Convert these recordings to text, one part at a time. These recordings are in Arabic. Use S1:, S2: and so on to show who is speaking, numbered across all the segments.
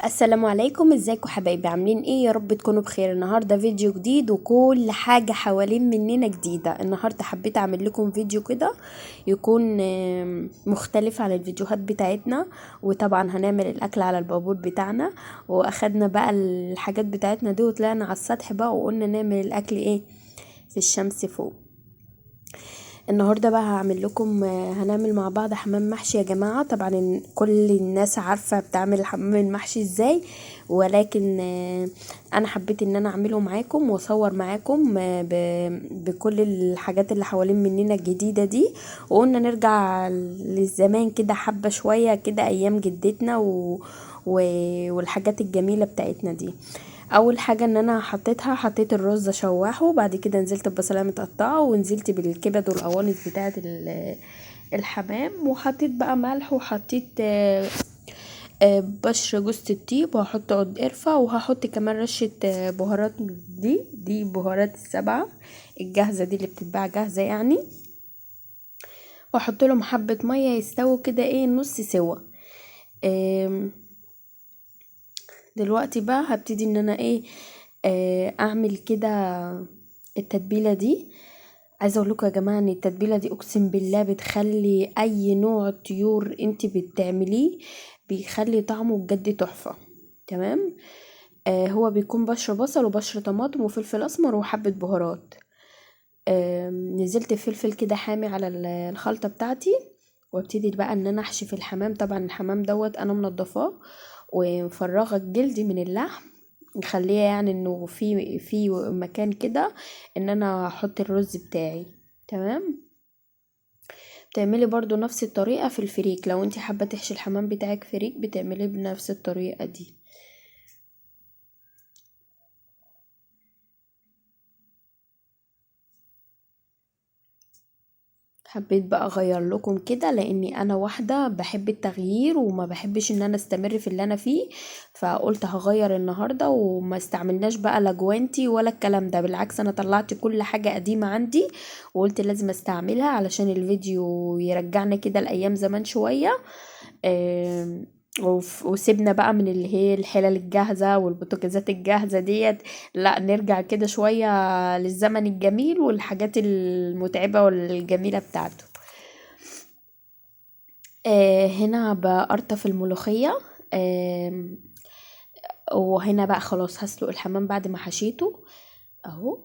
S1: السلام عليكم، ازيكم حبايبي؟ عاملين ايه؟ يا رب تكونوا بخير. النهارده فيديو جديد وكل حاجه حوالين مننا جديده. النهارده حبيت اعمل لكم فيديو كده يكون مختلف عن الفيديوهات بتاعتنا. وطبعا هنعمل الاكل على البابور بتاعنا، واخدنا بقى الحاجات بتاعتنا دي وطلعنا على السطح بقى وقلنا نعمل الاكل ايه في الشمس فوق. النهارده بقى هعمل لكم هنعمل مع بعض حمام محشي يا جماعه. طبعا كل الناس عارفه بتعمل الحمام المحشي ازاي، ولكن انا حبيت ان انا اعمله معاكم واصور معاكم بكل الحاجات اللي حوالين مننا الجديده دي. وقلنا نرجع للزمان كده حبه شويه كده، ايام جدتنا و... والحاجات الجميله بتاعتنا دي. اول حاجه ان انا حطيت الرز اشوحه، وبعد كده نزلت ببصلايه متقطعه، ونزلت بالكبد والقوانص بتاعه الحمام، وحطيت بقى ملح، وحطيت بشر جوز الطيب، وهحط عود قرفه، وهحط كمان رشه بهارات. دي بهارات السبعه الجاهزه دي اللي بتتباع جاهزه يعني. واحط لهم حبه ميه يستووا كده ايه نص سوا. دلوقتي بقى هبتدي ان انا ايه اعمل كده التتبيله دي. عايزه اقول لكم يا جماعه ان التتبيله دي اقسم بالله بتخلي اي نوع طيور انت بتعمليه بيخلي طعمه بجد تحفه. تمام. هو بيكون بشر بصل وبشر طماطم وفلفل اسمر وحبه بهارات. نزلت فلفل كده حامي على الخلطه بتاعتي، وابتدي بقى ان انا احشي في الحمام. طبعا الحمام دوت انا منضفاه ومفرغه الجلد من اللحم، نخليه يعني انه في مكان كده ان انا احط الرز بتاعي. تمام. بتعملي برضو نفس الطريقة في الفريك، لو انت حابة تحشي الحمام بتاعك فريك بتعمليه بنفس الطريقة دي. حبيت بقى اغير لكم كده لاني انا واحدة بحب التغيير وما بحبش ان انا استمر في اللي انا فيه، فقلت هغير النهاردة وما استعملناش بقى لا جوانتي ولا الكلام ده. بالعكس انا طلعت كل حاجة قديمة عندي وقلت لازم استعملها علشان الفيديو يرجعنا كده الايام زمان شوية. وسيبنا بقى من اللي هي الحلل الجاهزة والبوتاجازات الجاهزة ديت. لا، نرجع كده شوية للزمن الجميل والحاجات المتعبة والجميلة بتاعته. هنا بقرطف الملوخية. وهنا بقى خلاص هسلق الحمام بعد ما حشيته اهو.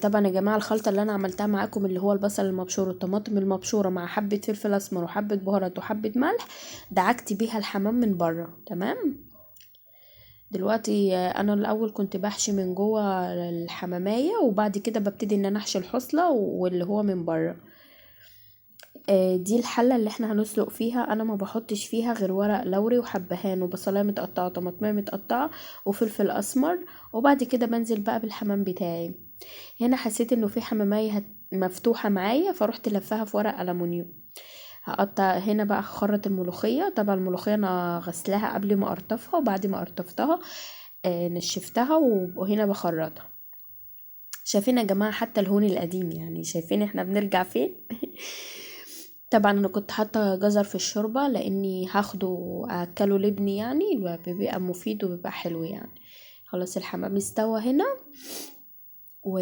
S1: طبعا يا جماعه الخلطه اللي انا عملتها معاكم اللي هو البصل المبشور والطماطم المبشوره مع حبه فلفل اسمر وحبه بهارات وحبه ملح، دعكت بيها الحمام من بره. تمام. دلوقتي انا الاول كنت بحشي من جوه الحمامية، وبعد كده ببتدي ان انا احشي الحصلة واللي هو من بره. دي الحلة اللي احنا هنسلق فيها. انا ما بحطش فيها غير ورق لوري وحبهان وبصلايه متقطعه وطماطميه متقطعه وفلفل اسمر، وبعد كده بنزل بقى بالحمام بتاعي. هنا حسيت انه في حمامية مفتوحة معايا، فروحت لفها في ورق ألمونيوم. هقطع هنا بقى خرط الملوخية. طبعا الملوخية انا غسلها قبل ما ارطفها، وبعد ما ارطفتها نشفتها وهنا بخرطها. شايفين يا جماعة حتى الهون القديم؟ يعني شايفين احنا بنرجع فين؟ طبعا انا كنت حاطه جزر في الشوربه لاني هاخده اكله لابني، يعني بيبقى مفيد وبيبقى حلو يعني. خلاص الحمام استوى هنا و...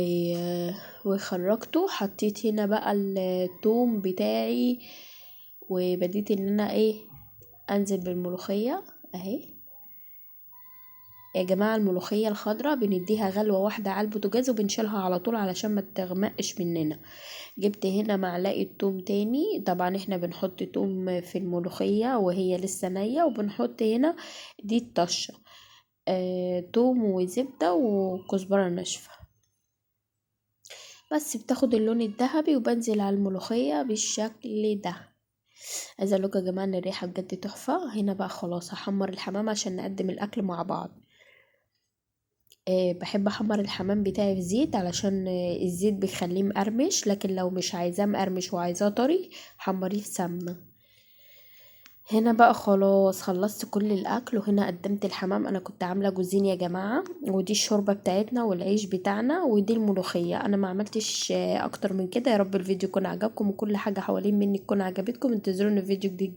S1: وخرجته. حطيت هنا بقى الثوم بتاعي، وبديت ان انا انزل بالملوخيه اهي. يا جماعه الملوخيه الخضراء بنديها غلوه واحده على البوتاجاز وبنشيلها على طول علشان ما تغمقش مننا. جبت هنا معلقه توم تاني. طبعا احنا بنحط توم في الملوخيه وهي لسه نيه، وبنحط هنا دي الطشه توم وزبده وكزبره ناشفه. بس بتاخد اللون الذهبي وبنزل على الملوخيه بالشكل ده. عايزه اقول لكم يا جماعه ان الريحه بجد تحفه. هنا بقى خلاص هحمر الحمام عشان نقدم الاكل مع بعض. بحب احمر الحمام بتاعي في زيت علشان الزيت بيخليه مقرمش، لكن لو مش عايزاه مقرمش وعايزاه طري حمريه في سمنه. هنا بقى خلاص خلصت كل الاكل، وهنا قدمت الحمام. انا كنت عامله جوزين يا جماعه، ودي الشوربه بتاعتنا والعيش بتاعنا، ودي الملوخيه. انا ما عملتش اكتر من كده. يا رب الفيديو يكون عجبكم، وكل حاجه حوالين مني تكون عجبتكم. انتظروني في فيديو جديد.